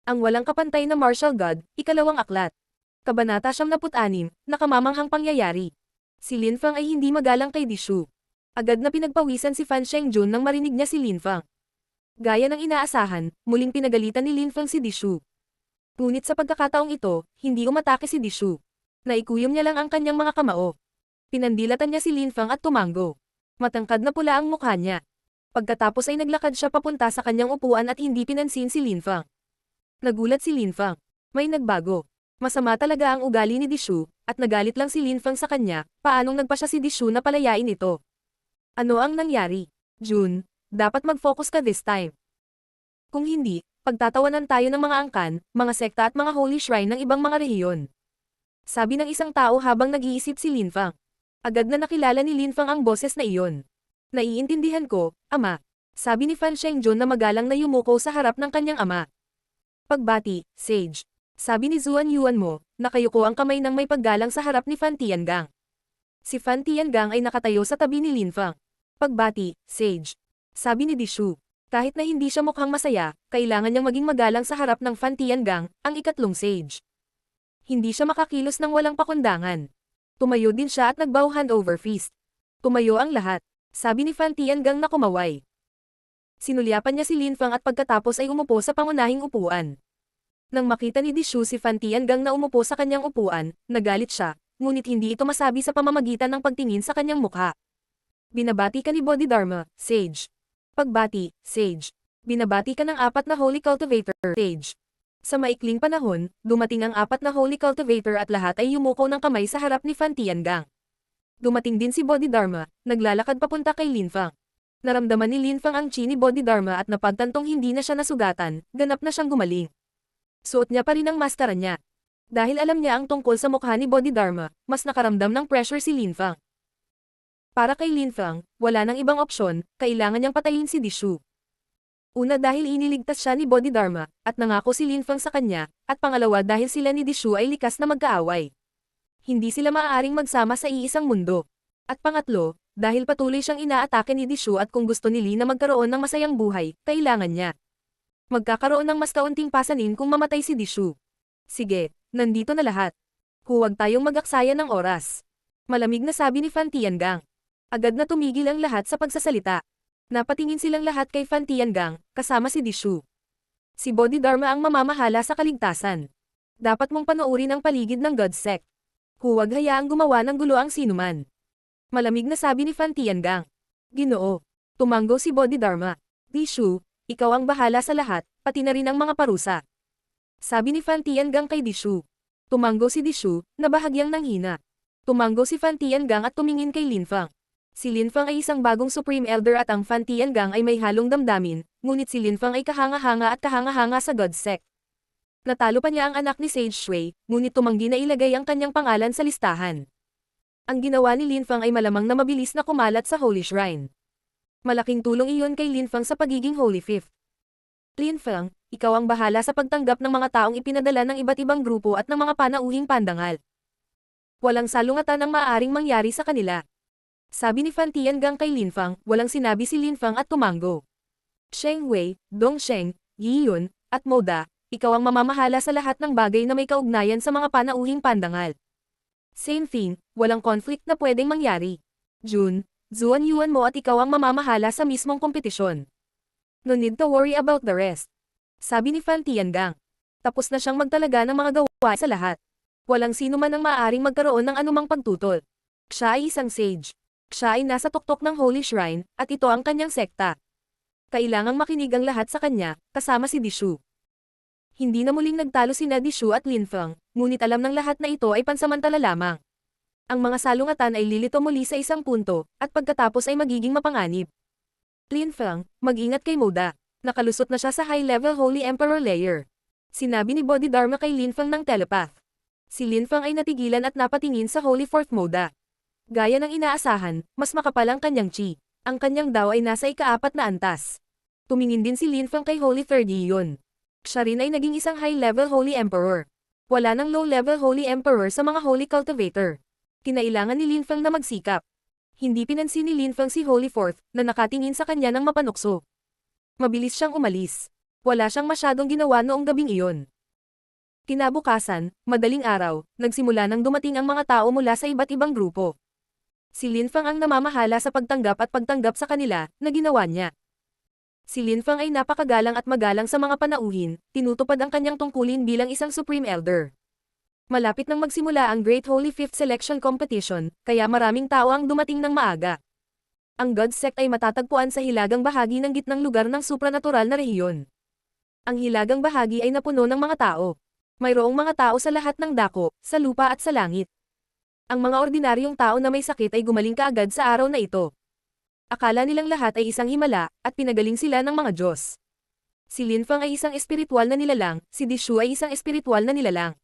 Ang walang kapantay na martial god, ikalawang aklat. Kabanata 76, nakamamanghang pangyayari. Si Lin Fang ay hindi magalang kay Di Shu. Agad na pinagpawisan si Fan Shengjun nang marinig niya si Lin Fang. Gaya ng inaasahan, muling pinagalitan ni Lin Fang si Di Shu. Ngunit sa pagkakataong ito, hindi umatake si Di Shu. Naikuyom niya lang ang kanyang mga kamao. Pinandilatan niya si Lin Fang at tumango. Matangkad na pula ang mukha niya. Pagkatapos ay naglakad siya papunta sa kanyang upuan at hindi pinansin si Lin Fang. Nagulat si Lin Fang. May nagbago. Masama talaga ang ugali ni Di Shu, at nagalit lang si Lin Fang sa kanya, paanong nagpa siya si Di Shu na palayain ito. Ano ang nangyari? Jun, dapat mag-focus ka this time. Kung hindi, pagtatawanan tayo ng mga angkan, mga sekta at mga holy shrine ng ibang mga rehiyon. Sabi ng isang tao habang nag-iisip si Lin Fang. Agad na nakilala ni Lin Fang ang boses na iyon. Naiintindihan ko, ama. Sabi ni Fan Shengjun na magalang na yumuko sa harap ng kanyang ama. Pagbati, Sage. Sabi ni Zuan Yuan mo, nakayuko ang kamay ng may paggalang sa harap ni Fan Tiangang. Si Fan Tiangang ay nakatayo sa tabi ni Lin Fang. Pagbati, Sage. Sabi ni Di Shu. Kahit na hindi siya mukhang masaya, kailangan niyang maging magalang sa harap ng Fan Tiangang, ang ikatlong Sage. Hindi siya makakilos ng walang pakundangan. Tumayo din siya at nagbow hand over fist. Tumayo ang lahat. Sabi ni Fan Tiangang na kumaway. Sinulyapan niya si Lin Fang at pagkatapos ay umupo sa pangunahing upuan. Nang makita ni Di Shu si Fan Tiangang na umupo sa kanyang upuan, nagalit siya, ngunit hindi ito masabi sa pamamagitan ng pagtingin sa kanyang mukha. Binabati ka ni Bodhidharma, Sage. Pagbati, Sage. Binabati ka ng 4 na Holy Cultivator, Sage. Sa maikling panahon, dumating ang 4 na Holy Cultivator at lahat ay yumuko ng kamay sa harap ni Fan Tiangang. Dumating din si Bodhidharma, naglalakad papunta kay Lin Fang. Naramdaman ni Lin Fang ang chi ni Bodhidharma at napagtantong hindi na siya nasugatan, ganap na siyang gumaling. Suot niya pa rin ang maskara niya. Dahil alam niya ang tungkol sa mukha ni Bodhidharma, mas nakaramdam ng pressure si Lin Fang. Para kay Lin Fang, wala nang ibang opsyon, kailangan niyang patayin si Di Shu. Una dahil iniligtas siya ni Bodhidharma, at nangako si Lin Fang sa kanya, at pangalawa dahil sila ni Di Shu ay likas na magkaaway. Hindi sila maaaring magsama sa iisang mundo. At pangatlo, dahil patuloy siyang inaatake ni Di Shu at kung gusto ni Lin na magkaroon ng masayang buhay, kailangan niya magkakaroon ng mas kaunting pasanin kung mamatay si Di Shu. Sige, nandito na lahat. Huwag tayong mag-aksaya ng oras. Malamig na sabi ni Fan Tiangang. Agad na tumigil ang lahat sa pagsasalita. Napatingin silang lahat kay Fan Tiangang, kasama si Di Shu. Si Bodhidharma ang mamamahala sa kaligtasan. Dapat mong panoorin ang paligid ng God Sect. Huwag hayaang gumawa ng gulo ang sinuman. Malamig na sabi ni Fan Tiangang. Ginoo. Tumango si Bodhidharma. Di Shu, ikaw ang bahala sa lahat, pati na rin ang mga parusa. Sabi ni Fan Tiangang kay Di Shu. Tumango si Di Shu, na bahagyang nanghina. Tumango si Fan Tiangang at tumingin kay Lin Fang. Si Lin Fang ay isang bagong Supreme Elder at ang Fan Tiangang ay may halong damdamin, ngunit si Lin Fang ay kahanga-hanga at kahanga-hanga sa God Sect. Natalo pa niya ang anak ni Sage Shui, ngunit tumanggi na ilagay ang kanyang pangalan sa listahan. Ang ginawa ni Lin Fang ay malamang na mabilis na kumalat sa Holy Shrine. Malaking tulong iyon kay Lin Fang sa pagiging Holy Fifth. Lin Fang, ikaw ang bahala sa pagtanggap ng mga taong ipinadala ng iba't ibang grupo at ng mga panauhing pandangal. Walang salungatan ang maaaring mangyari sa kanila. Sabi ni Fan Tiangang kay Lin Fang, walang sinabi si Lin Fang at tumango. Sheng Wei, Dong Sheng, Yi Yun, at Moda, ikaw ang mamamahala sa lahat ng bagay na may kaugnayan sa mga panauhing pandangal. Same thing, walang conflict na pwedeng mangyari. Jun, Zuan Yuan mo at ikaw ang mamamahala sa mismong kompetisyon. No need to worry about the rest. Sabi ni Fan Tiangang. Tapos na siyang magtalaga ng mga gawain sa lahat. Walang sino man ang maaaring magkaroon ng anumang pagtutol. Siya ay isang sage. Siya ay nasa tuktok ng Holy Shrine, at ito ang kanyang sekta. Kailangang makinig ang lahat sa kanya, kasama si Di Shu. Hindi na muling nagtalo sina Di Shu at Lin Fang, ngunit alam ng lahat na ito ay pansamantala lamang. Ang mga salungatan ay lilito muli sa isang punto, at pagkatapos ay magiging mapanganib. Lin Fang, mag-ingat kay Moda. Nakalusot na siya sa high-level Holy Emperor layer. Sinabi ni Bodhidharma kay Lin Fang ng telepath. Si Lin Fang ay natigilan at napatingin sa Holy Fourth Moda. Gaya ng inaasahan, mas makapal ang kanyang chi. Ang kanyang daw ay nasa ika-4 na antas. Tumingin din si Lin Fang kay Holy Third Yun. Siya rin ay naging isang high-level Holy Emperor. Wala nang low-level Holy Emperor sa mga Holy Cultivator. Kinailangan ni Lin Fang na magsikap. Hindi pinansin ni Lin Fang si Holy Fourth, na nakatingin sa kanya ng mapanukso. Mabilis siyang umalis. Wala siyang masyadong ginawa noong gabing iyon. Kinabukasan, madaling araw, nagsimula nang dumating ang mga tao mula sa iba't ibang grupo. Si Linfang ang namamahala sa pagtanggap sa kanila, na ginawa niya. Si Linfang ay napakagalang at magalang sa mga panauhin, tinutupad ang kanyang tungkulin bilang isang Supreme Elder. Malapit nang magsimula ang Great Holy Fifth Selection Competition, kaya maraming tao ang dumating ng maaga. Ang God Sect ay matatagpuan sa hilagang bahagi ng gitnang lugar ng supranatural na rehiyon. Ang hilagang bahagi ay napuno ng mga tao. Mayroong mga tao sa lahat ng dako, sa lupa at sa langit. Ang mga ordinaryong tao na may sakit ay gumaling kaagad sa araw na ito. Akala nilang lahat ay isang himala, at pinagaling sila ng mga Diyos. Si Linfang ay isang espiritual na nilalang, si Dishu ay isang espiritual na nilalang.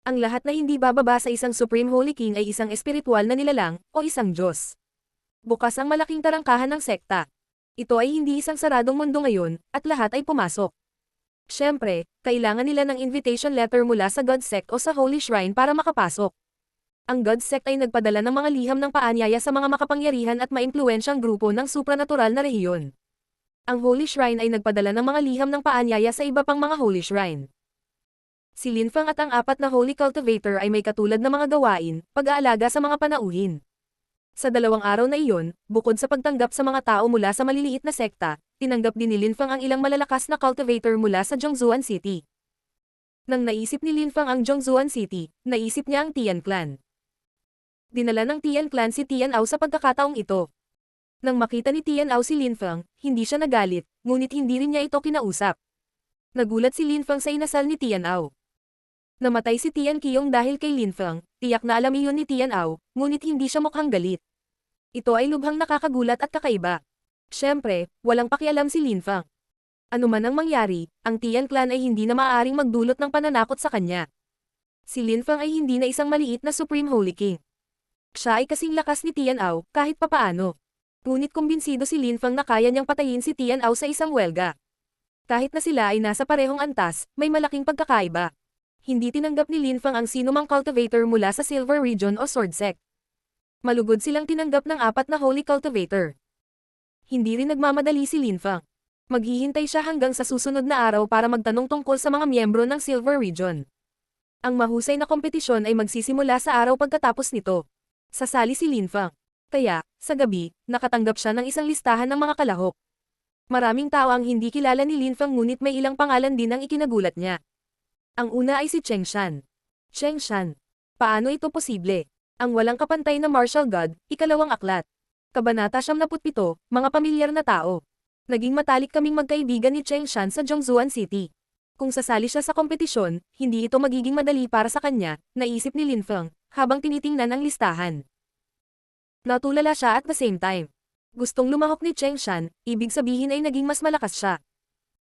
Ang lahat na hindi bababa sa isang Supreme Holy King ay isang espiritual na nilalang, o isang Diyos. Bukas ang malaking tarangkahan ng sekta. Ito ay hindi isang saradong mundo ngayon, at lahat ay pumasok. Siyempre, kailangan nila ng invitation letter mula sa God Sect o sa Holy Shrine para makapasok. Ang God Sect ay nagpadala ng mga liham ng paanyaya sa mga makapangyarihan at maimpluwensyang grupo ng supranatural na rehiyon. Ang Holy Shrine ay nagpadala ng mga liham ng paanyaya sa iba pang mga Holy Shrine. Si Linfang at ang 4 na Holy Cultivator ay may katulad na mga gawain, pag-aalaga sa mga panauhin. Sa 2 araw na iyon, bukod sa pagtanggap sa mga tao mula sa maliliit na sekta, tinanggap din ni Linfang ang ilang malalakas na cultivator mula sa Zhongzuan City. Nang naisip ni Linfang ang Zhongzuan City, naisip niya ang Tian Clan. Dinala ng Tian Clan si Tian Ao sa pagkakataong ito. Nang makita ni Tian Ao si Linfang, hindi siya nagalit, ngunit hindi rin niya ito kinausap. Nagulat si Linfang sa inasal ni Tian Ao. Namatay si Tian Qiyong dahil kay Linfang, tiyak na alam iyon ni Tian Ao, ngunit hindi siya mukhang galit. Ito ay lubhang nakakagulat at kakaiba. Siyempre, walang pakialam si Linfang. Ano man ang mangyari, ang Tian Clan ay hindi na maaaring magdulot ng pananakot sa kanya. Si Linfang ay hindi na isang maliit na Supreme Holy King. Siya ay kasing lakas ni Tian Ao, kahit papaano. Ngunit kumbinsido si Linfang na kaya niyang patayin si Tian Ao sa isang welga. Kahit na sila ay nasa parehong antas, may malaking pagkakaiba. Hindi tinanggap ni Linfang ang sinumang cultivator mula sa Silver Region o Sword Sect. Malugod silang tinanggap ng 4 na Holy Cultivator. Hindi rin nagmamadali si Linfang. Maghihintay siya hanggang sa susunod na araw para magtanong tungkol sa mga miyembro ng Silver Region. Ang mahusay na kompetisyon ay magsisimula sa araw pagkatapos nito. Sasali si Linfang. Kaya, sa gabi, nakatanggap siya ng isang listahan ng mga kalahok. Maraming tao ang hindi kilala ni Linfang ngunit may ilang pangalan din ang ikinagulat niya. Ang una ay si Cheng Shan. Cheng Shan. Paano ito posible? Ang walang kapantay na martial god, 2 aklat. Kabanata 77, mga pamilyar na tao. Naging matalik kaming magkaibigan ni Cheng Shan sa Zhongzuan City. Kung sasali siya sa kompetisyon, hindi ito magiging madali para sa kanya, naisip ni Linfang, habang tinitingnan ang listahan. Natulala siya at the same time. Gustong lumahok ni Cheng Shan, ibig sabihin ay naging mas malakas siya.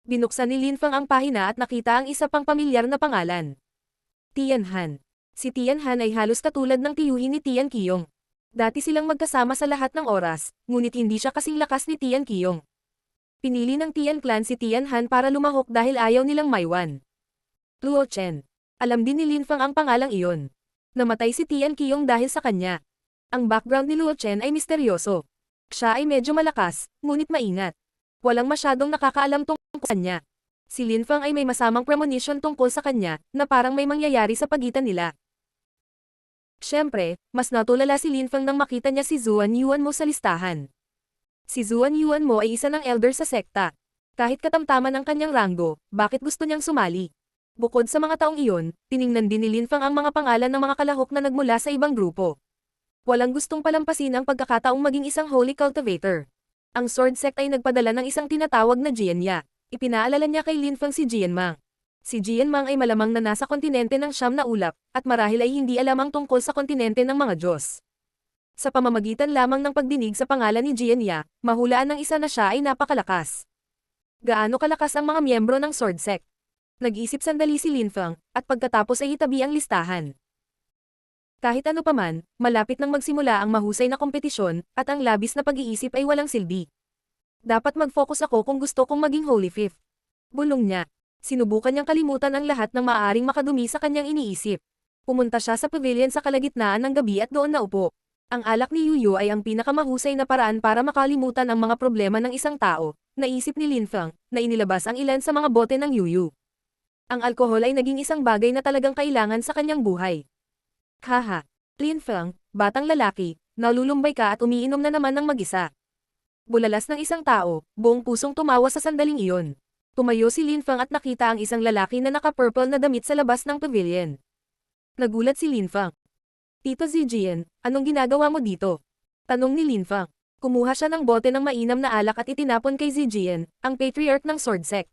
Binuksan ni Linfang ang pahina at nakita ang isa pang pamilyar na pangalan. Tian Han. Si Tian Han ay halos katulad ng tiyuhin ni Tian Qiyong. Dati silang magkasama sa lahat ng oras, ngunit hindi siya kasing lakas ni Tian Qiyong. Pinili ng Tian Clan si Tian Han para lumahok dahil ayaw nilang maiwan. Luo Chen. Alam din ni Linfang ang pangalang iyon. Namatay si Tian Qiyong dahil sa kanya. Ang background ni Luo Chen ay misteryoso. Siya ay medyo malakas, ngunit maingat. Walang masyadong nakakaalam tungkol sa kanya. Si Linfang ay may masamang premonition tungkol sa kanya, na parang may mangyayari sa pagitan nila. Siyempre, mas natulala si Linfang nang makita niya si Zuan Yuan Mo sa listahan. Si Zuan Yuan Mo ay isa ng elder sa sekta. Kahit katamtaman ang kanyang ranggo, bakit gusto niyang sumali? Bukod sa mga taong iyon, tiningnan din ni Linfang ang mga pangalan ng mga kalahok na nagmula sa ibang grupo. Walang gustong palampasin ang pagkakataong maging isang Holy Cultivator. Ang Sword Sect ay nagpadala ng isang tinatawag na Jianya. Ipinaalala niya kay Linfang si Jianmang. Si Jianmang ay malamang na nasa kontinente ng Siyam na Ulap, at marahil ay hindi alam ang tungkol sa kontinente ng mga Diyos. Sa pamamagitan lamang ng pagdinig sa pangalan ni Jianya, mahulaan ng isa na siya ay napakalakas. Gaano kalakas ang mga miyembro ng Sword Sect? Nag-isip sandali si Linfang, at pagkatapos ay itabi ang listahan. Kahit ano paman, malapit nang magsimula ang mahusay na kompetisyon, at ang labis na pag-iisip ay walang silbi. Dapat mag-focus ako kung gusto kong maging Holy Fifth. Bulong niya. Sinubukan niyang kalimutan ang lahat ng maaaring makadumi sa kanyang iniisip. Pumunta siya sa pavilion sa kalagitnaan ng gabi at doon naupo. Ang alak ni Yuyu ay ang pinakamahusay na paraan para makalimutan ang mga problema ng isang tao, naisip ni Linfeng, na inilabas ang ilan sa mga bote ng Yuyu. Ang alkohol ay naging isang bagay na talagang kailangan sa kanyang buhay. Haha. Linfeng, batang lalaki, nalulumbay ka at umiinom na naman ng mag-isa. Bulalas ng isang tao, buong pusong tumawa sa sandaling iyon. Tumayo si Linfeng at nakita ang isang lalaki na naka-purple na damit sa labas ng pavilion. Nagulat si Linfeng. Tito Zijian, anong ginagawa mo dito? Tanong ni Linfeng. Kumuha siya ng bote ng mainam na alak at itinapon kay Zijian, ang patriarch ng sword sect.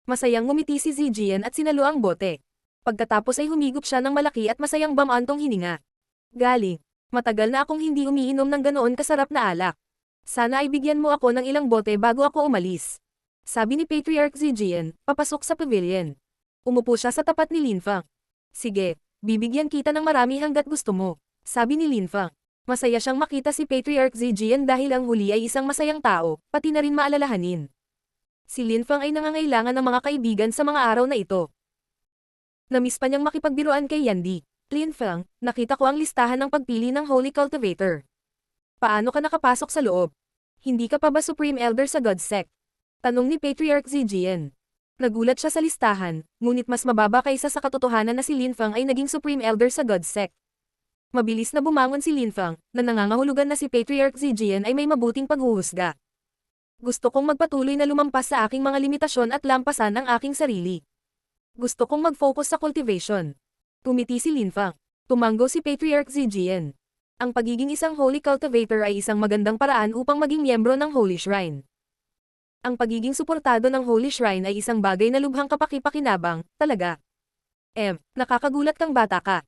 Masayang ngumiti si Zijian at sinalo ang bote. Pagkatapos ay humigop siya ng malaki at masayang bamantong hininga. Galing. Matagal na akong hindi umiinom ng ganoon kasarap na alak. Sana ay bigyan mo ako ng ilang bote bago ako umalis. Sabi ni Patriarch Zijian, papasok sa pavilion. Umupo siya sa tapat ni Linfeng. Sige, bibigyan kita ng marami hanggat gusto mo. Sabi ni Linfeng. Masaya siyang makita si Patriarch Zijian dahil ang huli ay isang masayang tao, pati na rin maalalahanin. Si Linfeng ay nangangailangan ng mga kaibigan sa mga araw na ito. Namiss pa niyang makipagbiruan kay Yandy. Linfeng, nakita ko ang listahan ng pagpili ng Holy Cultivator. Paano ka nakapasok sa loob? Hindi ka pa ba Supreme Elder sa God Sect? Tanong ni Patriarch Zijian. Nagulat siya sa listahan, ngunit mas mababa kaysa sa katotohanan na si Linfeng ay naging Supreme Elder sa God Sect. Mabilis na bumangon si Linfeng, na nangangahulugan na si Patriarch Zijian ay may mabuting paghuhusga. Gusto kong magpatuloy na lumampas sa aking mga limitasyon at lampasan ang aking sarili. Gusto kong mag-focus sa cultivation. Tumiti si Linfeng. Tumanggo si Patriarch Zijian. Ang pagiging isang Holy Cultivator ay isang magandang paraan upang maging miyembro ng Holy Shrine. Ang pagiging suportado ng Holy Shrine ay isang bagay na lubhang kapaki-pakinabang, talaga. Nakakagulat kang bata ka.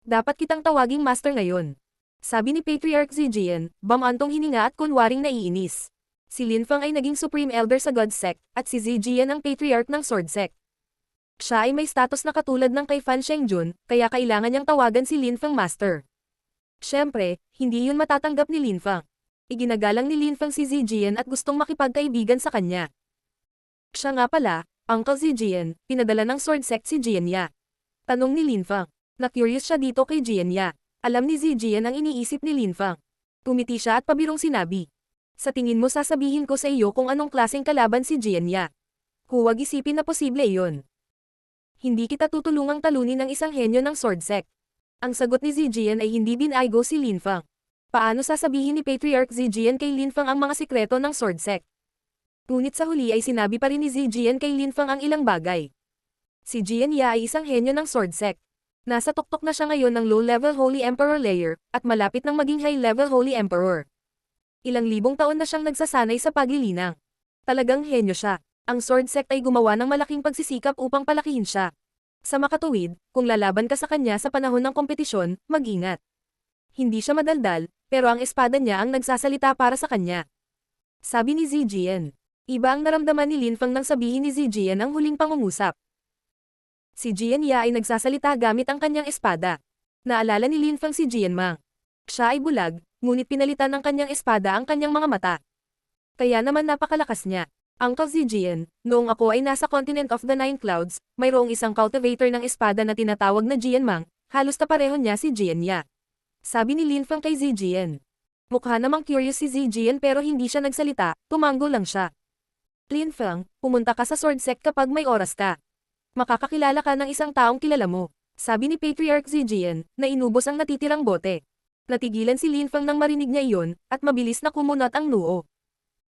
Dapat kitang tawaging master ngayon. Sabi ni Patriarch Zijian, bamantong hininga at kunwaring naiinis. Si Linfeng ay naging Supreme Elder sa God Sect, at si Zijian ang Patriarch ng Sword Sect. Siya ay may status na katulad ng kay Fan Shengjun, kaya kailangan niyang tawagan si Linfeng Master. Siyempre, hindi yun matatanggap ni Linfeng. Iginagalang ni Linfeng si Zijian at gustong makipagkaibigan sa kanya. Siya nga pala, Uncle Zijian, pinadala ng Sword Sect si Jianya. Tanong ni Linfeng. Na-curious siya dito kay Jianya. Alam ni Zijian ang iniisip ni Linfeng. Tumiti siya at pabirong sinabi. Sa tingin mo sasabihin ko sa iyo kung anong klaseng kalaban si Jianya. Huwag isipin na posible iyon. Hindi kita tutulungang talunin ng isang henyo ng Sword Sect. Ang sagot ni Zijian ay hindi binaygo si Linfeng. Paano sasabihin ni Patriarch Zijian kay Linfeng ang mga sikreto ng Sword Sect? Ngunit sa huli ay sinabi pa rin ni Zijian kay Linfeng ang ilang bagay. Si Jianya ay isang henyo ng Sword Sect. Nasa tuktok na siya ngayon ng low-level Holy Emperor layer, at malapit nang maging high-level Holy Emperor. Ilang libong taon na siyang nagsasanay sa paglilinang. Talagang henyo siya. Ang Sword Sect ay gumawa ng malaking pagsisikap upang palakihin siya. Sa makatuwid, kung lalaban ka sa kanya sa panahon ng kompetisyon, mag-ingat. Hindi siya madaldal, pero ang espada niya ang nagsasalita para sa kanya. Sabi ni Zijian. Iba ang naramdaman ni Linfeng nang sabihin ni Zijian ang huling pangungusap. Si Jianya ay nagsasalita gamit ang kanyang espada. Naalala ni Linfeng si Jianmang. Siya ay bulag, ngunit pinalitan ng kanyang espada ang kanyang mga mata. Kaya naman napakalakas niya. Uncle Zijian, noong ako ay nasa Continent of the Nine Clouds, mayroong isang cultivator ng espada na tinatawag na Jianmang, halos na pareho niya si Jianya. Sabi ni Linfeng kay Zijian. Mukha namang curious si Zijian pero hindi siya nagsalita, tumanggo lang siya. Linfeng, pumunta ka sa Sword Sect kapag may oras ka. Makakakilala ka ng isang taong kilala mo. Sabi ni Patriarch Zijian, na inubos ang natitirang bote. Natigilan si Linfeng nang marinig niya iyon, at mabilis na kumunot ang noo.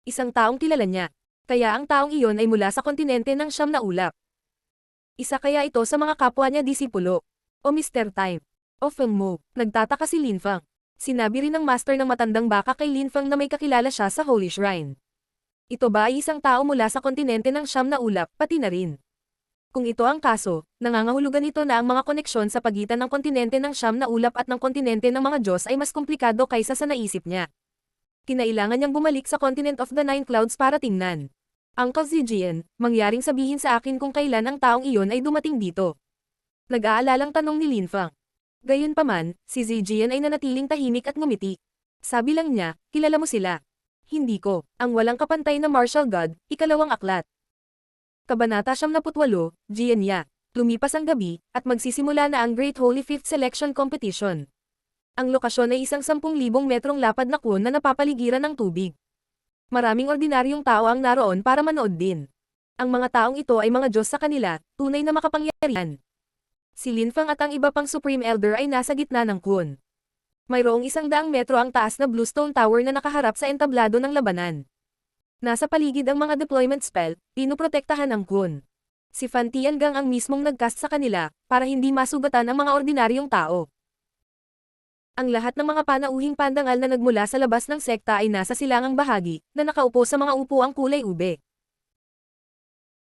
Isang taong kilala niya. Kaya ang taong iyon ay mula sa kontinente ng Siyam na Ulap. Isa kaya ito sa mga kapwa niya disipulo. O Mr. Time. O Fengmo, nagtataka si Linfeng. Sinabi rin ng master ng matandang baka kay Linfeng na may kakilala siya sa Holy Shrine. Ito ba ay isang tao mula sa kontinente ng Siyam na Ulap, pati na rin? Kung ito ang kaso, nangangahulugan ito na ang mga koneksyon sa pagitan ng kontinente ng Siyam na Ulap at ng kontinente ng mga Diyos ay mas komplikado kaysa sa naisip niya. Kinailangan niyang bumalik sa Continent of the Nine Clouds para tingnan. Uncle Zijian, mangyaring sabihin sa akin kung kailan ang taong iyon ay dumating dito. Nag-aalalang tanong ni Linfeng. Gayunpaman, si Zijian ay nanatiling tahimik at ngumiti. Sabi lang niya, kilala mo sila. Hindi ko, ang walang kapantay na martial god, ikalawang aklat. Kabanata 78, Jianya. Lumipas ang gabi, at magsisimula na ang Great Holy Fifth Selection Competition. Ang lokasyon ay isang 10,000 metrong lapad na kun na napapaligiran ng tubig. Maraming ordinaryong tao ang naroon para manood din. Ang mga taong ito ay mga Diyos sa kanila, tunay na makapangyarihan. Si Lin Fang at ang iba pang Supreme Elder ay nasa gitna ng kun. Mayroong 100 metro ang taas na Bluestone Tower na nakaharap sa entablado ng labanan. Nasa paligid ang mga deployment spell, pinoprotektahan ang kun. Si Fan Tiangang ang mismong nagcast sa kanila, para hindi masugatan ang mga ordinaryong tao. Ang lahat ng mga panauhing pandangal na nagmula sa labas ng sekta ay nasa silangang bahagi, na nakaupo sa mga upuang kulay ube.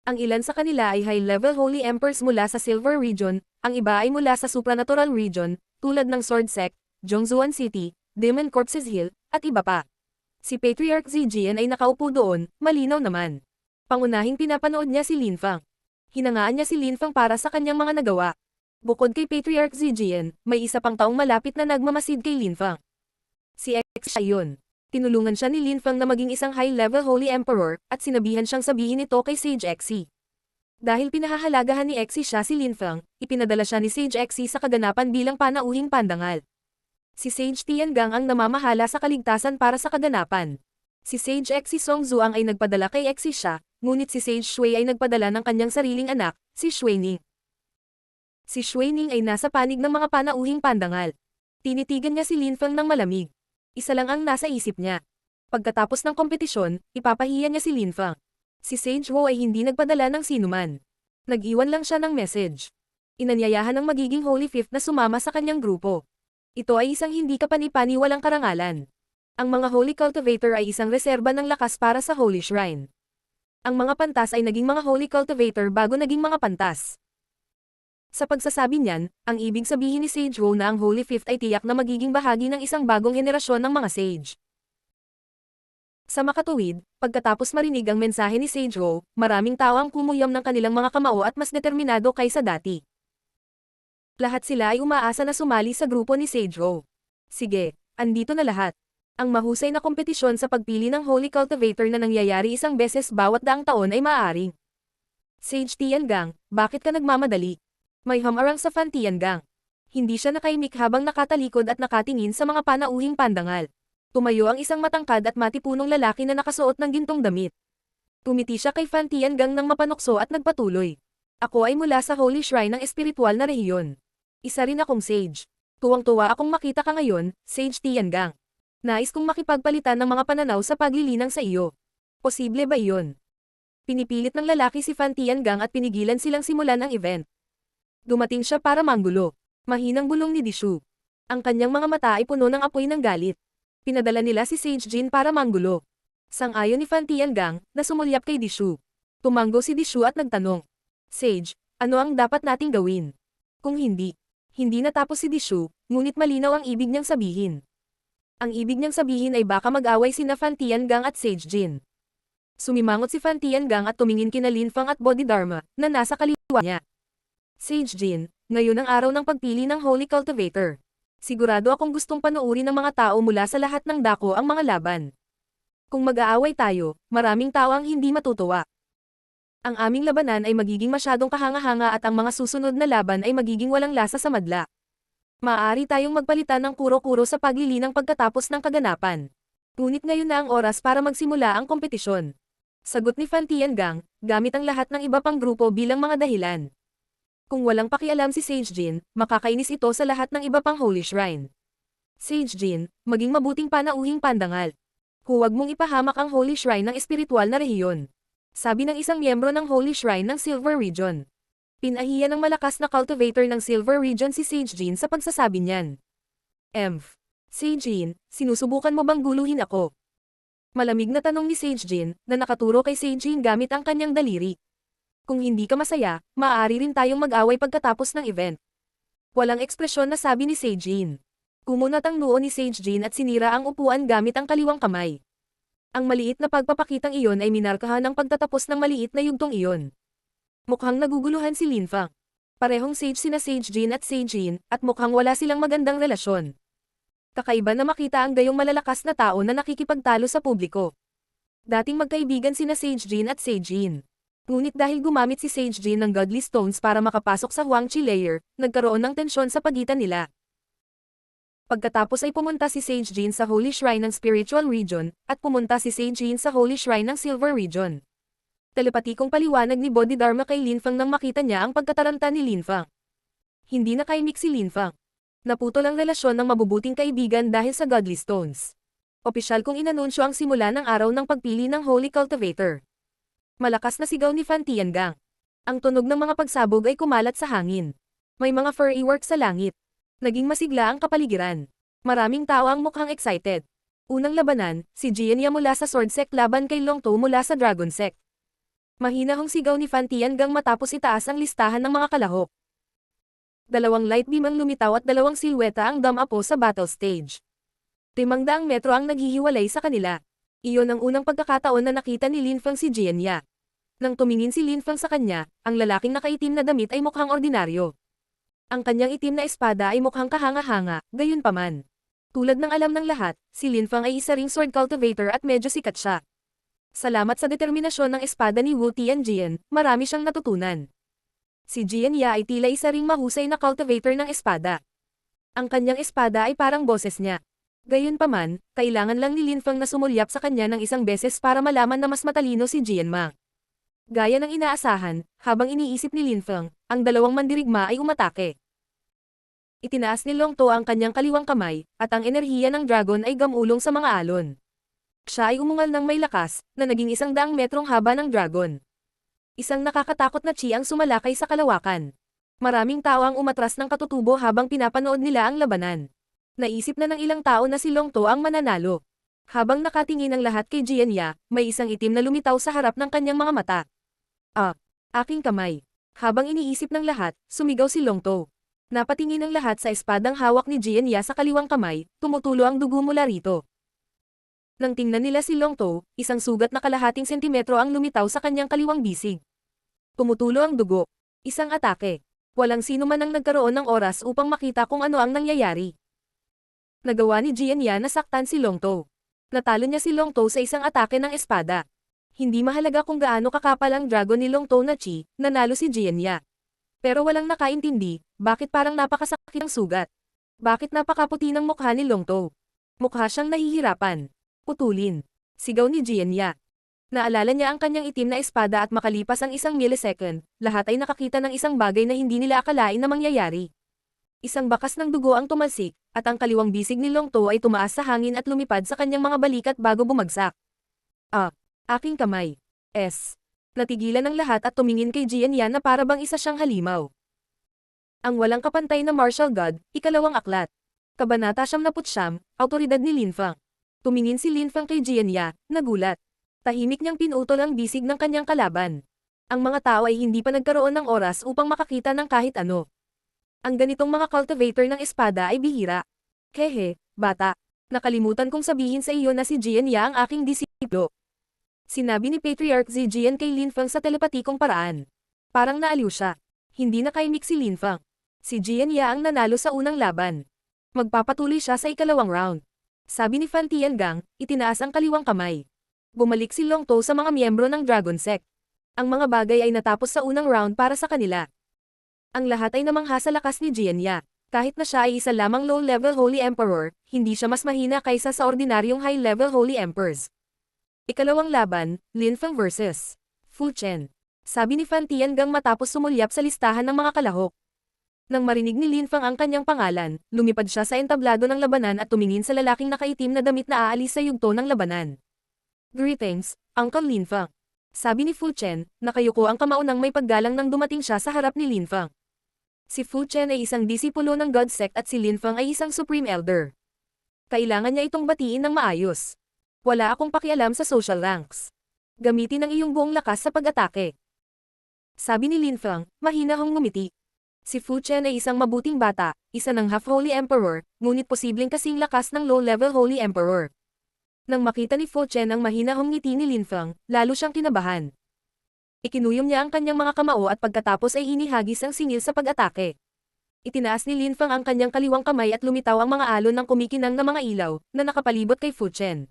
Ang ilan sa kanila ay high-level Holy Emperors mula sa Silver Region, ang iba ay mula sa Supernatural Region, tulad ng Sword Sect, Zhongzuan City, Demon Corpses Hill, at iba pa. Si Patriarch Zijian ay nakaupo doon, malinaw naman. Pangunahing pinapanood niya si Lin Fang. Hinangaan niya si Lin Fang para sa kanyang mga nagawa. Bukod kay Patriarch Zijian, may isa pang taong malapit na nagmamasid kay Lin Fang. Si X siya yun. Tinulungan siya ni Lin Fang na maging isang high-level Holy Emperor, at sinabihan siyang sabihin ito kay Sage Xe. Dahil pinahahalagahan ni Xe siya si Lin Fang, ipinadala siya ni Sage Xe sa kaganapan bilang panauhing pandangal. Si Sage Tiangang ang namamahala sa kaligtasan para sa kaganapan. Si Sage Xe Songzuang ay nagpadala kay Xe siya, ngunit si Sage Shui ay nagpadala ng kanyang sariling anak, si Shuining. Si Shuining ay nasa panig ng mga panauhing pandangal. Tinitigan niya si Lin Fang ng malamig. Isa lang ang nasa isip niya. Pagkatapos ng kompetisyon, ipapahiya niya si Lin Fang. Si Sage Ho ay hindi nagpadala ng sinuman. Nag-iwan lang siya ng message. Inanyayahan ng magiging Holy Fifth na sumama sa kanyang grupo. Ito ay isang hindi kapani-paniwalang karangalan. Ang mga Holy Cultivator ay isang reserba ng lakas para sa Holy Shrine. Ang mga pantas ay naging mga Holy Cultivator bago naging mga pantas. Sa pagsasabi niyan, ang ibig sabihin ni Sage Ho na ang Holy Fifth ay tiyak na magiging bahagi ng isang bagong henerasyon ng mga Sage. Sa makatuwid, pagkatapos marinig ang mensahe ni Sage Ho, maraming tao ang kumuyom ng kanilang mga kamao at mas determinado kaysa dati. Lahat sila ay umaasa na sumali sa grupo ni Sage Ho. Sige, andito na lahat. Ang mahusay na kompetisyon sa pagpili ng Holy Cultivator na nangyayari isang beses bawat daang taon ay maaaring. Sage Tiangang, bakit ka nagmamadali? May hamarang sa Fan Tiangang. Hindi siya nakaimik habang nakatalikod at nakatingin sa mga panauhing pandangal. Tumayo ang isang matangkad at matipunong lalaki na nakasuot ng gintong damit. Tumiti siya kay Fan Tiangang ng mapanukso at nagpatuloy. Ako ay mula sa Holy Shrine ng espiritual na rehiyon. Isa rin akong sage. Tuwang-tuwa akong makita ka ngayon, Sage Tiangang. Nais kong makipagpalitan ng mga pananaw sa paglilinang sa iyo. Posible ba iyon? Pinipilit ng lalaki si Fan Tiangang at pinigilan silang simulan ang event. Dumating siya para manggulo. Mahinang bulong ni Dishu. Ang kanyang mga mata ay puno ng apoy ng galit. Pinadala nila si Sage Jin para manggulo. Sang-ayon ni Fan Tiangang, na sumulyap kay Dishu. Tumanggo si Dishu at nagtanong. Sage, ano ang dapat nating gawin? Kung hindi natapos si Dishu, ngunit malinaw ang ibig niyang sabihin. Ang ibig niyang sabihin ay baka mag-away sina Fan Tiangang at Sage Jin. Sumimangot si Fan Tiangang at tumingin kina Lin Fang at Bodhidharma, na nasa kaliwa niya. Sage Jin, ngayon ang araw ng pagpili ng Holy Cultivator. Sigurado akong gustong panuuri ng mga tao mula sa lahat ng dako ang mga laban. Kung mag-aaway tayo, maraming tao ang hindi matutuwa. Ang aming labanan ay magiging masyadong kahanga-hanga at ang mga susunod na laban ay magiging walang lasa sa madla. Maaari tayong magpalitan ng kuro-kuro sa paglilinang pagkatapos ng kaganapan. Ngunit ngayon na ang oras para magsimula ang kompetisyon. Sagot ni Fan Tiangang, gamit ang lahat ng iba pang grupo bilang mga dahilan. Kung walang pakialam si Sage Jin, makakainis ito sa lahat ng iba pang Holy Shrine. Sage Jin, maging mabuting panauhing pandangal. Huwag mong ipahamak ang Holy Shrine ng espiritual na rehiyon. Sabi ng isang miyembro ng Holy Shrine ng Silver Region. Pinahiya ng malakas na cultivator ng Silver Region si Sage Jin sa pagsasabi niyan. Sage Jin, sinusubukan mo bang guluhin ako? Malamig na tanong ni Sage Jin, na nakaturo kay Sage Jin gamit ang kanyang daliri. Kung hindi ka masaya, maaari rin tayong mag-away pagkatapos ng event. Walang ekspresyon na sabi ni Sage Jin. Kumunat ang noo ni Sage Jin at sinira ang upuan gamit ang kaliwang kamay. Ang maliit na pagpapakitang iyon ay minarkahan ng pagtatapos ng maliit na yugtong iyon. Mukhang naguguluhan si Lin Fang. Parehong sage sina Sage Jin at Sage Jin, at mukhang wala silang magandang relasyon. Kakaiba na makita ang gayong malalakas na tao na nakikipagtalo sa publiko. Dating magkaibigan sina Sage Jin at Sage Jin. Ngunit dahil gumamit si Sage Jin ng Godly Stones para makapasok sa Huangqi Layer, nagkaroon ng tensyon sa pagitan nila. Pagkatapos ay pumunta si Sage Jin sa Holy Shrine ng Spiritual Region, at pumunta si Sage Jin sa Holy Shrine ng Silver Region. Telepatikong paliwanag ni Bodhidharma kay Lin Fang nang makita niya ang pagkataranta ni Lin Fang. Hindi nakaimik si Lin Fang. Naputol ang relasyon ng mabubuting kaibigan dahil sa Godly Stones. Opisyal kong inanunsyo ang simula ng araw ng pagpili ng Holy Cultivator. Malakas na sigaw ni Fan Tiangang. Ang tunog ng mga pagsabog ay kumalat sa hangin. May mga fireworks sa langit. Naging masigla ang kapaligiran. Maraming tao ang mukhang excited. Unang labanan, si Jianya mula sa Sword Sect laban kay Long To mula sa Dragon Sect. Mahinahong sigaw ni Fan Tiangang matapos itaas ang listahan ng mga kalahok. Dalawang light beam ang lumitaw at dalawang silweta ang dumapo sa battle stage. 500 metro ang naghihiwalay sa kanila. Iyon ang unang pagkakataon na nakita ni Lin Fang si Jianya. Nang tumingin si Lin Fang sa kanya, ang lalaking nakaitim na damit ay mukhang ordinaryo. Ang kanyang itim na espada ay mukhang kahanga-hanga, gayunpaman. Tulad ng alam ng lahat, si Lin Fang ay isa ring sword cultivator at medyo sikat siya. Salamat sa determinasyon ng espada ni Wu Tianjian, marami siyang natutunan. Si Jianya ay tila isa ring mahusay na cultivator ng espada. Ang kanyang espada ay parang boses niya. Gayunpaman, kailangan lang ni Lin Fang na sumulyap sa kanya ng isang beses para malaman na mas matalino si Jianma. Gaya ng inaasahan, habang iniisip ni Lin Fang, ang dalawang mandirigma ay umatake. Itinaas ni Long To ang kanyang kaliwang kamay, at ang enerhiya ng dragon ay gamulong sa mga alon. Siya ay umungal ng may lakas, na naging 100 metrong haba ng dragon. Isang nakakatakot na chi ang sumalakay sa kalawakan. Maraming tao ang umatras ng katutubo habang pinapanood nila ang labanan. Naisip na ng ilang tao na si Long To ang mananalo. Habang nakatingin ang lahat kay Jianya, may isang itim na lumitaw sa harap ng kanyang mga mata. Aking kamay. Habang iniisip ng lahat, sumigaw si Long To. Napatingin ang lahat sa espadang hawak ni Jianya sa kaliwang kamay, tumutulo ang dugo mula rito. Nang tingnan nila si Long To, isang sugat na kalahating sentimetro ang lumitaw sa kanyang kaliwang bisig. Tumutulo ang dugo. Isang atake. Walang sino man ang nagkaroon ng oras upang makita kung ano ang nangyayari. Nagawa ni Jianya na saktan si Long To. Natalo niya si Long To sa isang atake ng espada. Hindi mahalaga kung gaano kakapal ang dragon ni Long To na chi, nanalo si Jianya. Pero walang nakaintindi, bakit parang napakasakit ang sugat? Bakit napakaputi ng mukha ni Long To? Mukha siyang nahihirapan. Putulin. Sigaw ni Jianya. Naalala niya ang kanyang itim na espada at makalipas ang 1 millisecond, lahat ay nakakita ng isang bagay na hindi nila akalain na mangyayari. Isang bakas ng dugo ang tumalsik, at ang kaliwang bisig ni Long To ay tumaas sa hangin at lumipad sa kanyang mga balikat bago bumagsak. Aking kamay. Natigilan ang lahat at tumingin kay Jianya na para bang isa siyang halimaw. Ang walang kapantay na martial god, ikalawang aklat. Kabanata 79, Autoridad ni Lin Fang. Tumingin si Lin Fang kay Jianya, nagulat. Tahimik niyang pinutol ang bisig ng kanyang kalaban. Ang mga tao ay hindi pa nagkaroon ng oras upang makakita ng kahit ano. Ang ganitong mga cultivator ng espada ay bihira. Hehe, bata. Nakalimutan kong sabihin sa iyo na si Jianya ang aking disipulo. Sinabi ni Patriarch Zijian kay Lin Fang sa telepatikong paraan. Parang naaliw siya. Hindi nakaimik si Lin Fang. Si Jianya ang nanalo sa unang laban. Magpapatuloy siya sa ikalawang round. Sabi ni Fan Tiangang, itinaas ang kaliwang kamay. Bumalik si Long To sa mga miyembro ng Dragon Sect. Ang mga bagay ay natapos sa unang round para sa kanila. Ang lahat ay namangha sa lakas ni Jianya. Kahit na siya ay isa lamang low-level Holy Emperor, hindi siya mas mahina kaysa sa ordinaryong high-level Holy Emperors. Ikalawang laban, Lin Fang vs. Fu Chen. Sabi ni Fan Tiangang matapos sumulyap sa listahan ng mga kalahok. Nang marinig ni Lin Fang ang kanyang pangalan, lumipad siya sa entablado ng labanan at tumingin sa lalaking nakaitim na damit na aalis sa yugto ng labanan. Greetings, Uncle Lin Fang. Sabi ni Fu Chen, nakayuko ang kamao nang may paggalang nang dumating siya sa harap ni Lin Fang. Si Fu Chen ay isang disipulo ng God Sect at si Lin Fang ay isang Supreme Elder. Kailangan niya itong batiin ng maayos. Wala akong pakialam sa social ranks. Gamitin ang iyong buong lakas sa pag-atake. Sabi ni Lin Fang, mahinahong ngumiti. Si Fu Chen ay isang mabuting bata, isa ng half-Holy Emperor, ngunit posibleng kasing lakas ng low-level Holy Emperor. Nang makita ni Fu Chen ang mahinahong ngiti ni Lin Fang, lalo siyang kinabahan. Ikinuyom niya ang kanyang mga kamao at pagkatapos ay hinihagis ang singil sa pag-atake. Itinaas ni Lin Fang ang kanyang kaliwang kamay at lumitaw ang mga alon ng kumikinang na mga ilaw, na nakapalibot kay Fu Chen.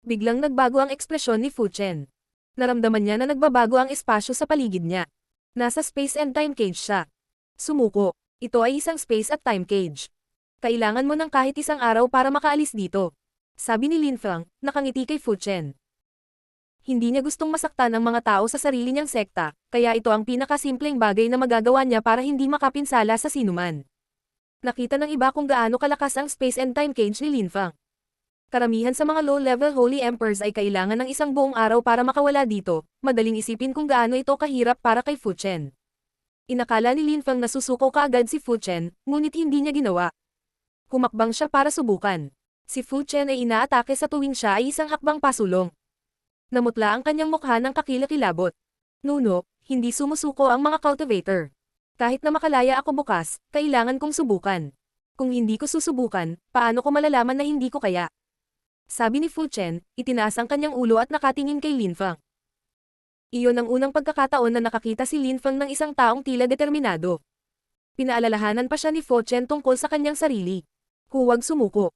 Biglang nagbago ang ekspresyon ni Fu Chen. Naramdaman niya na nagbabago ang espasyo sa paligid niya. Nasa space and time cage siya. Sumuko. Ito ay isang space at time cage. Kailangan mo ng kahit isang araw para makaalis dito. Sabi ni Linfang, nakangiti kay Fu Chen. Hindi niya gustong masaktan ang mga tao sa sarili niyang sekta, kaya ito ang pinakasimpleng bagay na magagawa niya para hindi makapinsala sa sinuman. Nakita ng iba kung gaano kalakas ang space and time cage ni Linfang. Karamihan sa mga low-level Holy Emperors ay kailangan ng isang buong araw para makawala dito, madaling isipin kung gaano ito kahirap para kay Fu Chen. Inakala ni Linfang na susuko kaagad si Fu Chen, ngunit hindi niya ginawa. Humakbang siya para subukan. Si Fu Chen ay inaatake sa tuwing siya ay isang hakbang pasulong. Namutla ang kanyang mukha ng kakilakilabot. Nuno, hindi sumusuko ang mga cultivator. Kahit na makalaya ako bukas, kailangan kong subukan. Kung hindi ko susubukan, paano ko malalaman na hindi ko kaya? Sabi ni Fu Chen, itinaas ang kanyang ulo at nakatingin kay Linfang. Iyon ang unang pagkakataon na nakakita si Linfang ng isang taong tila determinado. Pinaalalahanan pa siya ni Fu Chen tungkol sa kanyang sarili. Huwag sumuko.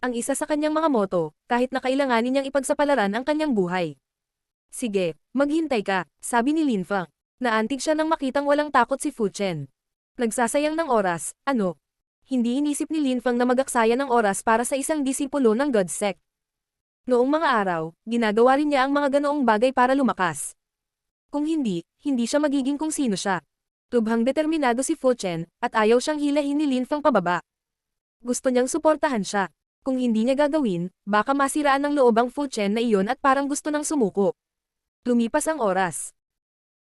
Ang isa sa kanyang mga moto, kahit na kailanganin niyang ipagsapalaran ang kanyang buhay. Sige, maghintay ka, sabi ni Linfang. Naantig siya nang makitang walang takot si Fu Chen. Nagsasayang ng oras, ano? Hindi inisip ni Linfang na magaksaya ng oras para sa isang disipulo ng God Sect. Noong mga araw, ginagawa rin niya ang mga ganoong bagay para lumakas. Kung hindi, hindi siya magiging kung sino siya. Lubhang determinado si Fu Chen, at ayaw siyang hilahin ni Linfang pababa. Gusto niyang suportahan siya. Kung hindi niya gagawin, baka masiraan ng loob ang Fu Chen na iyon at parang gusto nang sumuko. Lumipas ang oras.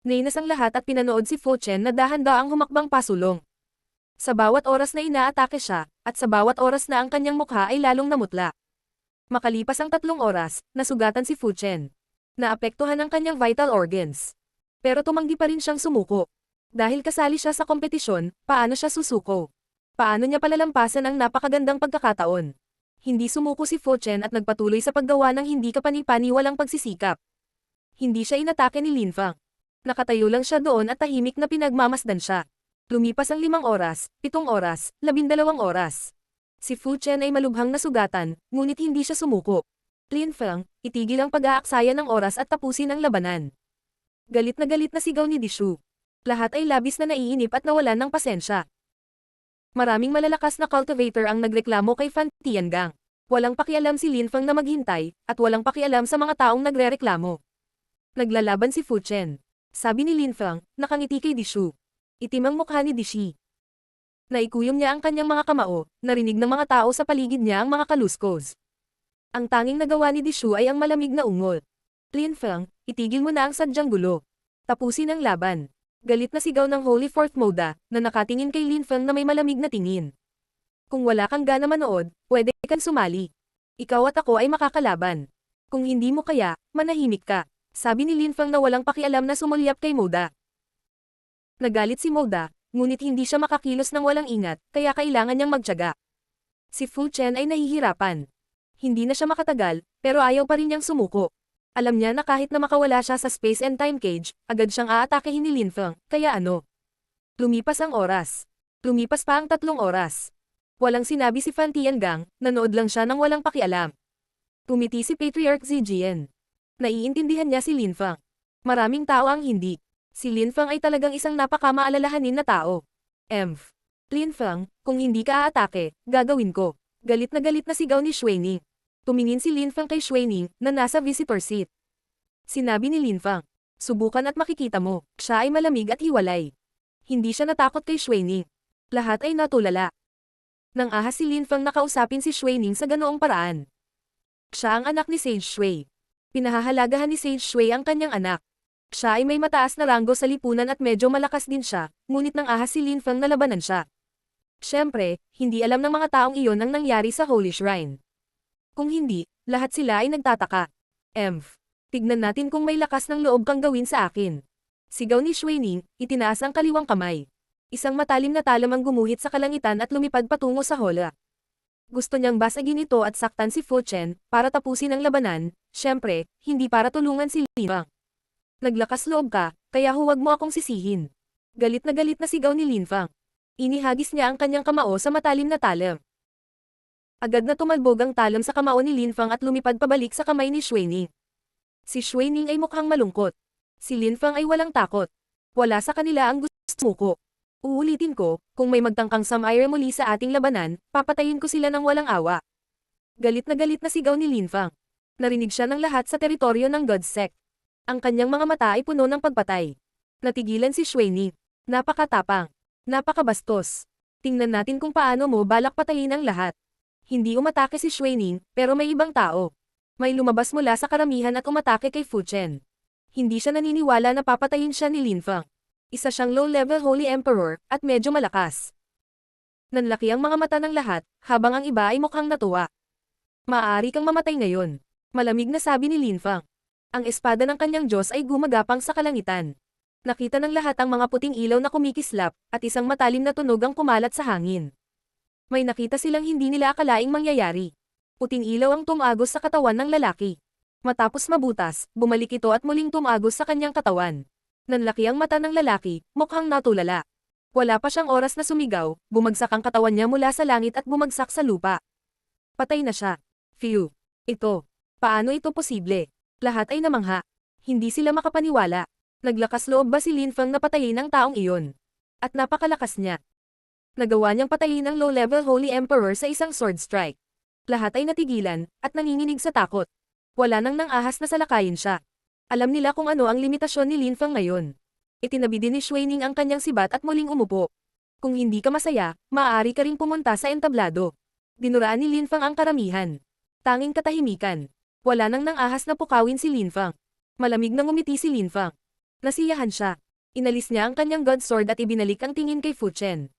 Nainas ang lahat at pinanood si Fu Chen na dahan-daang humakbang pasulong. Sa bawat oras na inaatake siya, at sa bawat oras na ang kanyang mukha ay lalong namutla. Makalipas ang 3 oras, nasugatan si Fu Chen. Naapektuhan ang kanyang vital organs. Pero tumanggi pa rin siyang sumuko. Dahil kasali siya sa kompetisyon, paano siya susuko? Paano niya palalampasan ang napakagandang pagkakataon? Hindi sumuko si Fu Chen at nagpatuloy sa paggawa ng hindi kapani-paniwalang pagsisikap. Hindi siya inatake ni Linfang. Nakatayo lang siya doon at tahimik na pinagmamasdan siya. Lumipas ang 5 oras, 7 oras, 12 oras. Si Fu Chen ay malubhang nasugatan, ngunit hindi siya sumuko. Linfang, itigil ang pag-aaksaya ng oras at tapusin ang labanan. Galit na sigaw ni Dishu. Lahat ay labis na naiinip at nawalan ng pasensya. Maraming malalakas na cultivator ang nagreklamo kay Fan Tiangang. Walang pakialam si Linfang na maghintay, at walang pakialam sa mga taong nagrereklamo. Naglalaban si Fu Chen. Sabi ni Linfang, nakangiti kay Dishu. Itim ang mukha ni Dishi. Naikuyom niya ang kanyang mga kamao, narinig ng mga tao sa paligid niya ang mga kaluskos. Ang tanging nagawa ni Dishu ay ang malamig na ungol. Linfang, itigil mo na ang sadyang gulo. Tapusin ang laban. Galit na sigaw ng Holy Fourth Moda, na nakatingin kay Linfang na may malamig na tingin. Kung wala kang gana manood, pwede kang sumali. Ikaw at ako ay makakalaban. Kung hindi mo kaya, manahimik ka. Sabi ni Linfang na walang pakialam na sumulyap kay Moda. Nagalit si Moda, ngunit hindi siya makakilos ng walang ingat, kaya kailangan niyang magtiyaga. Si Fu Chen ay nahihirapan. Hindi na siya makatagal, pero ayaw pa rin niyang sumuko. Alam niya na kahit na makawala siya sa space and time cage, agad siyang aatakehin ni Linfang, kaya ano? Lumipas ang oras. Lumipas pa ang 3 oras. Walang sinabi si Fan Tiangang, nanood lang siya ng walang pakialam. Tumiti si Patriarch Zijian. Naiintindihan niya si Linfang. Maraming tao ang hindi. Si Linfang ay talagang isang napakamaalalahanin na tao. Linfang, kung hindi ka aatake, gagawin ko. Galit na sigaw ni Xuening. Tumingin si Linfang kay Xuening, na nasa visitor seat. Sinabi ni Linfang, subukan at makikita mo, siya ay malamig at hiwalay. Hindi siya natakot kay Xuening. Lahat ay natulala. Nang ahas si Linfang na kausapin si Xuening sa ganoong paraan. Siya ang anak ni Sage Shui. Pinahahalagahan ni Sage Shui ang kanyang anak. Siya ay may mataas na ranggo sa lipunan at medyo malakas din siya, ngunit nang ahas si Linfang na labanan siya. Siyempre, hindi alam ng mga taong iyon ang nangyari sa Holy Shrine. Kung hindi, lahat sila ay nagtataka. Tignan natin kung may lakas ng loob kang gawin sa akin. Sigaw ni Xuening, itinaas ang kaliwang kamay. Isang matalim na talam ang gumuhit sa kalangitan at lumipad patungo sa hola. Gusto niyang basagin ito at saktan si Fu Chen, para tapusin ang labanan, siyempre, hindi para tulungan si Linfang. Naglakas loob ka, kaya huwag mo akong sisihin. Galit na sigaw ni Linfang. Inihagis niya ang kanyang kamao sa matalim na talam. Agad na tumalbog ang talam sa kamao ni Linfang at lumipad pabalik sa kamay ni Xuening. Si Xuening ay mukhang malungkot. Si Linfang ay walang takot. Wala sa kanila ang gusto sumuko. Uulitin ko, kung may magtangkang samaire muli sa ating labanan, papatayin ko sila ng walang awa. Galit na sigaw ni Lin Fang. Narinig siya ng lahat sa teritoryo ng God Sect. Ang kanyang mga mata ay puno ng pagpatay. Natigilan si Shui Ning. Napakatapang. Napakabastos. Tingnan natin kung paano mo balak patayin ang lahat. Hindi umatake si Shui Ning, pero may ibang tao. May lumabas mula sa karamihan at umatake kay Fu Chen. Hindi siya naniniwala na papatayin siya ni Lin Fang. Isa siyang low-level Holy Emperor, at medyo malakas. Nanlaki ang mga mata ng lahat, habang ang iba ay mukhang natuwa. Maaari kang mamatay ngayon. Malamig na sabi ni Lin Fang. Ang espada ng kanyang Diyos ay gumagapang sa kalangitan. Nakita ng lahat ang mga puting ilaw na kumikislap, at isang matalim na tunog ang kumalat sa hangin. May nakita silang hindi nila akalaing mangyayari. Puting ilaw ang tumagos sa katawan ng lalaki. Matapos mabutas, bumalik ito at muling tumagos sa kanyang katawan. Nanlaki ang mata ng lalaki, mukhang natulala. Wala pa siyang oras na sumigaw, bumagsak ang katawan niya mula sa langit at bumagsak sa lupa. Patay na siya. Phew. Ito. Paano ito posible? Lahat ay namangha. Hindi sila makapaniwala. Naglakas loob ba si Lin Fang na patayin ang taong iyon? At napakalakas niya. Nagawa niyang patayin ang low-level Holy Emperor sa isang sword strike. Lahat ay natigilan, at nanginginig sa takot. Wala nang ahas na salakayin siya. Alam nila kung ano ang limitasyon ni Lin Fang ngayon. Itinabi din ni Shui Ning ang kanyang sibat at muling umupo. Kung hindi ka masaya, maaari ka ring pumunta sa entablado. Dinuraan ni Lin Fang ang karamihan. Tanging katahimikan. Wala nang ahas na pukawin si Lin Fang. Malamig na ngumiti si Lin Fang. Nasiyahan siya. Inalis niya ang kanyang God Sword at ibinalik ang tingin kay Fu Chen.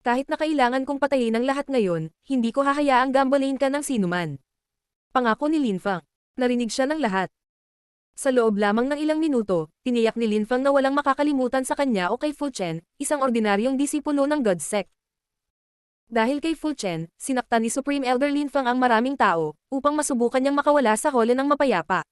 Kahit na kailangan kong patayin ang lahat ngayon, hindi ko hahayaang gambalain ka ng sinuman. Pangako ni Lin Fang. Narinig siya ng lahat. Sa loob lamang ng ilang minuto, tiniyak ni Lin Fang na walang makakalimutan sa kanya o kay Fu Chen, isang ordinaryong disipulo ng God Sect. Dahil kay Fu Chen, sinaktan ni Supreme Elder Lin Fang ang maraming tao, upang masubukan niyang makawala sa hole ng mapayapa.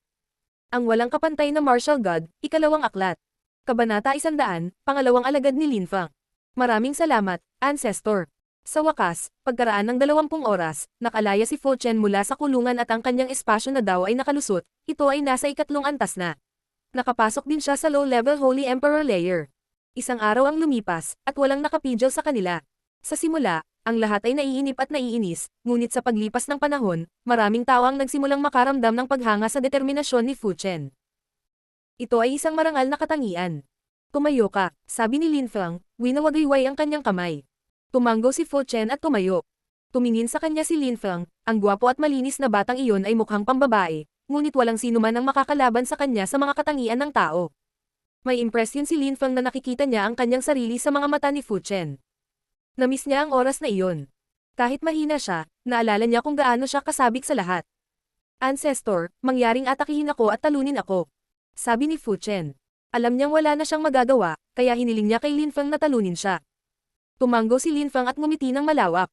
Ang walang kapantay na Martial God, ikalawang aklat. Kabanata 100, pangalawang alagad ni Lin Fang. Maraming salamat, Ancestor. Sa wakas, pagkaraan ng 20 oras, nakalaya si Fu Chen mula sa kulungan at ang kanyang espasyo na daw ay nakalusot, ito ay nasa ikatlong antas na. Nakapasok din siya sa low-level Holy Emperor layer. Isang araw ang lumipas, at walang nakapidyo sa kanila. Sa simula, ang lahat ay naiinip at naiinis, ngunit sa paglipas ng panahon, maraming tao ang nagsimulang makaramdam ng paghanga sa determinasyon ni Fu Chen. Ito ay isang marangal na katangian. Tumayo ka, sabi ni Lin Fang, winawagayway ang kanyang kamay. Tumanggo si Fu Chen at tumayo. Tumingin sa kanya si Lin Fang, ang gwapo at malinis na batang iyon ay mukhang pambabae, ngunit walang sino man ang makakalaban sa kanya sa mga katangian ng tao. May impresyon si Lin Fang na nakikita niya ang kanyang sarili sa mga mata ni Fu Chen. Namiss niya ang oras na iyon. Kahit mahina siya, naalala niya kung gaano siya kasabik sa lahat. Ancestor, mangyaring atakihin ako at talunin ako. Sabi ni Fu Chen. Alam niyang wala na siyang magagawa, kaya hiniling niya kay Lin Fang na talunin siya. Tumanggo si Lin Fang at ngumiti ng malawak.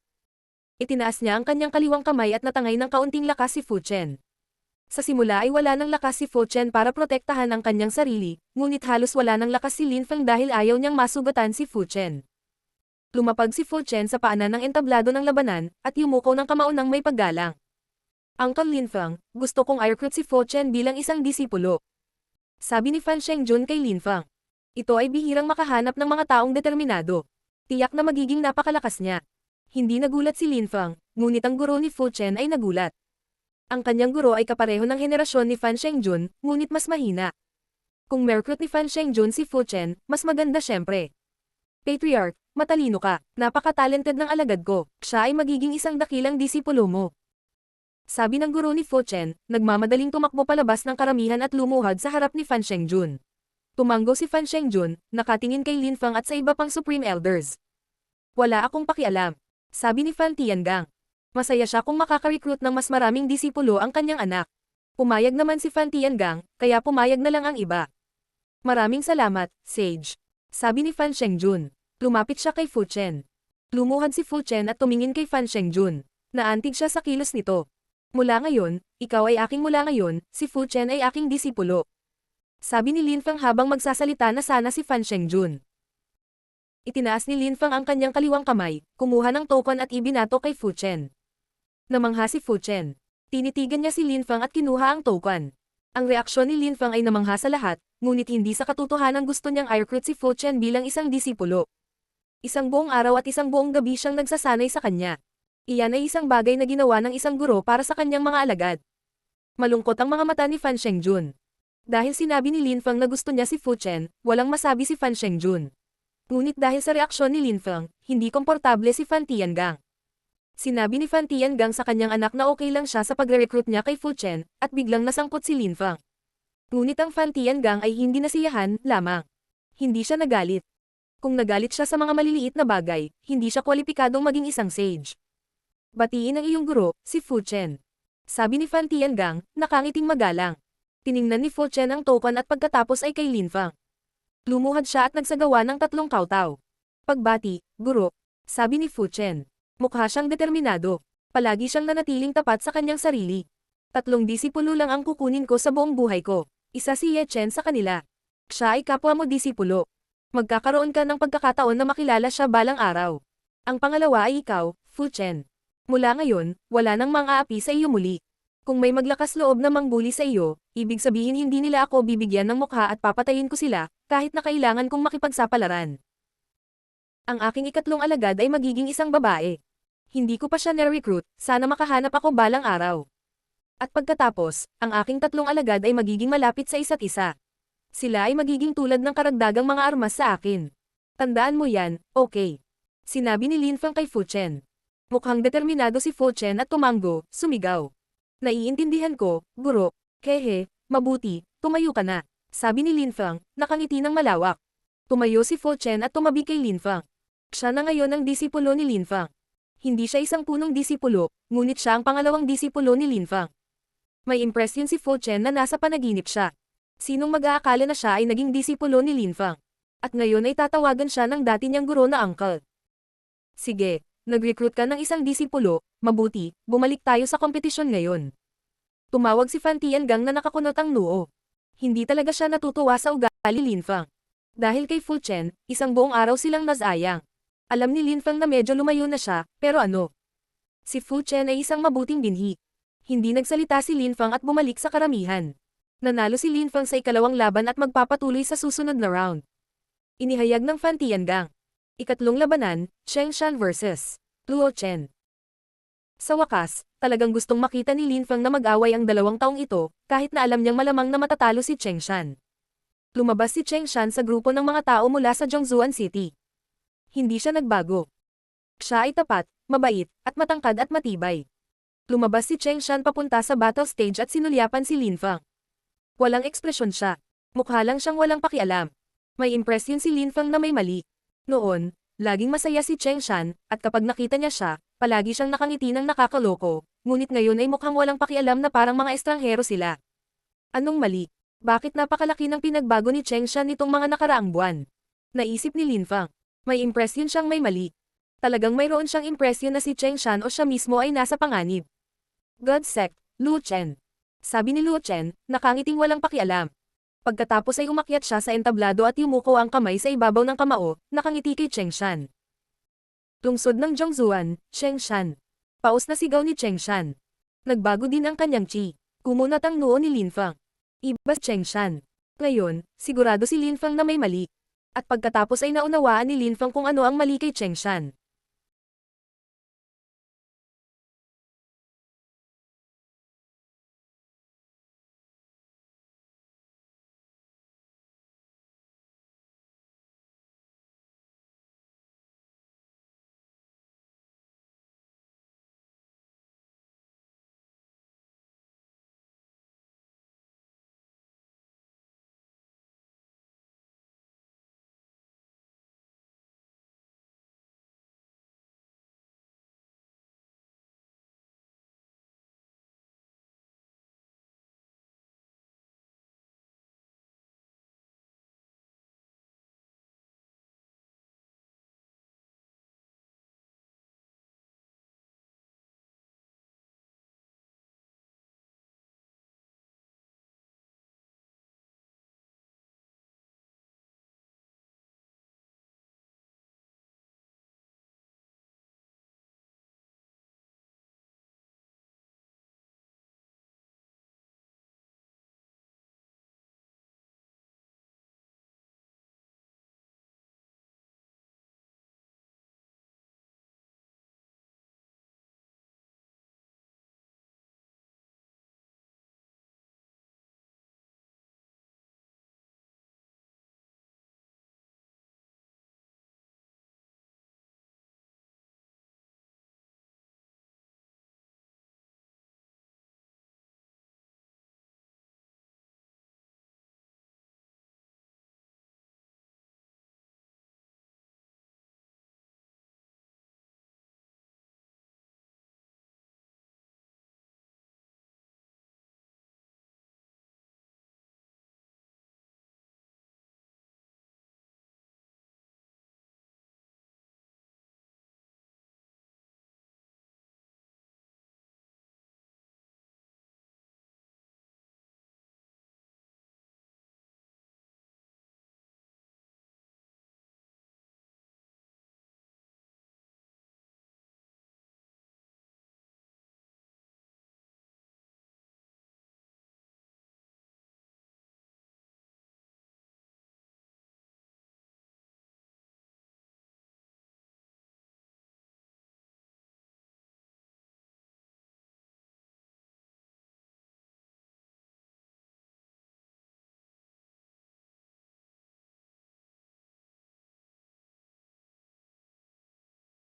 Itinaas niya ang kanyang kaliwang kamay at natangay ng kaunting lakas si Fu Chen. Sa simula ay wala ng lakas si Fu Chen para protektahan ang kanyang sarili, ngunit halos wala ng lakas si Lin Fang dahil ayaw niyang masugatan si Fu Chen. Lumapag si Fu Chen sa paanan ng entablado ng labanan, at yumuko ng kamaunang may paggalang. Uncle Lin Fang, gusto kong i-recruit si Fu Chen bilang isang disipulo. Sabi ni Fan Shengjun kay Lin Fang. Ito ay bihirang makahanap ng mga taong determinado. Tiyak na magiging napakalakas niya. Hindi nagulat si Lin Fang, ngunit ang guro ni Fu Chen ay nagulat. Ang kanyang guro ay kapareho ng henerasyon ni Fan Shengjun, ngunit mas mahina. Kung merecruit ni Fan Shengjun si Fu Chen, mas maganda syempre. Patriarch, matalino ka, napaka-talented ng alagad ko, siya ay magiging isang dakilang disipulo mo. Sabi ng guro ni Fu Chen, nagmamadaling tumakbo palabas ng karamihan at lumuhad sa harap ni Fan Shengjun. Tumanggo si Fan Shengjun, nakatingin kay Lin Fang at sa iba pang Supreme Elders. Wala akong pakialam. Sabi ni Fan Tiangang. Masaya siya kung makaka-recruit ng mas maraming disipulo ang kanyang anak. Pumayag naman si Fan Tiangang, kaya pumayag na lang ang iba. Maraming salamat, Sage. Sabi ni Fan Shengjun. Lumapit siya kay Fu Chen. Lumuhad si Fu Chen at tumingin kay Fan Shengjun. Naantig siya sa kilos nito. Mula ngayon, ikaw ay aking mula ngayon, si Fu Chen ay aking disipulo. Sabi ni Lin Fang habang magsasalita na sana si Fan Shengjun. Itinaas ni Lin Fang ang kanyang kaliwang kamay, kumuha ng token at ibinato kay Fu Chen. Namangha si Fu Chen. Tinitigan niya si Lin Fang at kinuha ang token. Ang reaksyon ni Lin Fang ay namangha sa lahat, ngunit hindi sa katotohanan gusto niyang i-recruit si Fu Chen bilang isang disipulo. Isang buong araw at isang buong gabi siyang nagsasanay sa kanya. Iyan ay isang bagay na ginawa ng isang guro para sa kanyang mga alagad. Malungkot ang mga mata ni Fan Shengjun. Dahil sinabi ni Lin Feng na gusto niya si Fu Chen, walang masabi si Fan Shengjun. Ngunit dahil sa reaksyon ni Lin Feng, hindi komportable si Fan Tiangang. Sinabi ni Fan Tiangang sa kanyang anak na okay lang siya sa pagre-recruit niya kay Fu Chen, at biglang nasangkot si Lin Feng. Ngunit ang Fan Tiangang ay hindi nasiyahan lamang. Hindi siya nagalit. Kung nagalit siya sa mga maliliit na bagay, hindi siya kwalipikadong maging isang sage. Batiin ang iyong guro, si Fu Chen. Sabi ni Fan Tiangang, nakangiting magalang. Tiningnan ni Fu Chen ang token at pagkatapos ay kay Lin Feng. Lumuhad siya at nagsagawa ng 3 kawtaw. Pagbati, guro. Sabi ni Fu Chen. Mukha siyang determinado. Palagi siyang nanatiling tapat sa kanyang sarili. 3 disipulo lang ang kukunin ko sa buong buhay ko. Isa si Ye Chen sa kanila. Siya ay kapwa mo disipulo. Magkakaroon ka ng pagkakataon na makilala siya balang araw. Ang pangalawa ay ikaw, Fu Chen. Mula ngayon, wala nang mang-aapi sa iyo muli. Kung may maglakas loob na mangbuli sa iyo, ibig sabihin hindi nila ako bibigyan ng mukha at papatayin ko sila, kahit na kailangan kong makipagsapalaran. Ang aking ikatlong alagad ay magiging isang babae. Hindi ko pa siya na-recruit, sana makahanap ako balang araw. At pagkatapos, ang aking 3 alagad ay magiging malapit sa isa't isa. Sila ay magiging tulad ng karagdagang mga armas sa akin. Tandaan mo yan, okay? Sinabi ni Lin Feng kay Fu Chen. Mukhang determinado si Fu Chen at tumango, sumigaw. Naiintindihan ko, guro. Hehe, mabuti, tumayo ka na. Sabi ni Lin Feng, nakangiti ng malawak. Tumayo si Fu Chen at tumabi kay Lin Feng. Siya na ngayon ang disipulo ni Lin Feng. Hindi siya isang punong disipulo, ngunit siya ang pangalawang disipulo ni Lin Feng. May impresyon si Fu Chen na nasa panaginip siya. Sinong mag-aakala na siya ay naging disipulo ni Lin Feng? At ngayon ay tatawagan siya ng dati niyang guro na uncle. Sige, nag-recruit ka ng isang disipulo, mabuti, bumalik tayo sa kompetisyon ngayon. Tumawag si Fan Tiangang na nakakunot ang noo. Hindi talaga siya natutuwa sa ugali Lin Feng. Dahil kay Fu Chen, isang buong araw silang nasayang. Alam ni Lin Feng na medyo lumayo na siya, pero ano? Si Fu Chen ay isang mabuting binhi. Hindi nagsalita si Lin Feng at bumalik sa karamihan. Nanalo si Lin Feng sa ikalawang laban at magpapatuloy sa susunod na round. Inihayag ng Fan Tiangang. Ikatlong labanan, Cheng Shan vs. Luo Chen. Sa wakas, talagang gustong makita ni Lin Feng na mag-away ang 2 taong ito, kahit na alam niyang malamang na matatalo si Cheng Shan. Lumabas si Cheng Shan sa grupo ng mga tao mula sa Zhongzuan City. Hindi siya nagbago. Siya ay tapat, mabait, at matangkad at matibay. Lumabas si Cheng Shan papunta sa battle stage at sinulyapan si Lin Feng. Walang ekspresyon siya. Mukha lang siyang walang pakialam. May impresyon si Lin Feng na may mali. Noon, laging masaya si Cheng Shan, at kapag nakita niya siya, palagi siyang nakangiti ng nakakaloko, ngunit ngayon ay mukhang walang pakialam na parang mga estranghero sila. Anong mali? Bakit napakalaki ng pinagbago ni Cheng Shan nitong mga nakaraang buwan? Naisip ni Lin Feng. May impresyon siyang may mali. Talagang mayroon siyang impresyon na si Cheng Shan o siya mismo ay nasa panganib. God sect, Luo Chen. Sabi ni Luo Chen, nakangiting walang pakialam. Pagkatapos ay umakyat siya sa entablado at yumuko ang kamay sa ibabaw ng kamao, nakangiti kay Cheng Shan. Lungsod ng Zhongzuan, Cheng Shan. Paus na sigaw ni Cheng Shan. Nagbago din ang kanyang chi. Kumunat ang noo ni Lin Feng. Ibas Cheng Shan. Ngayon, sigurado si Lin Feng na may mali. At pagkatapos ay naunawaan ni Lin Feng kung ano ang mali kay Cheng Shan.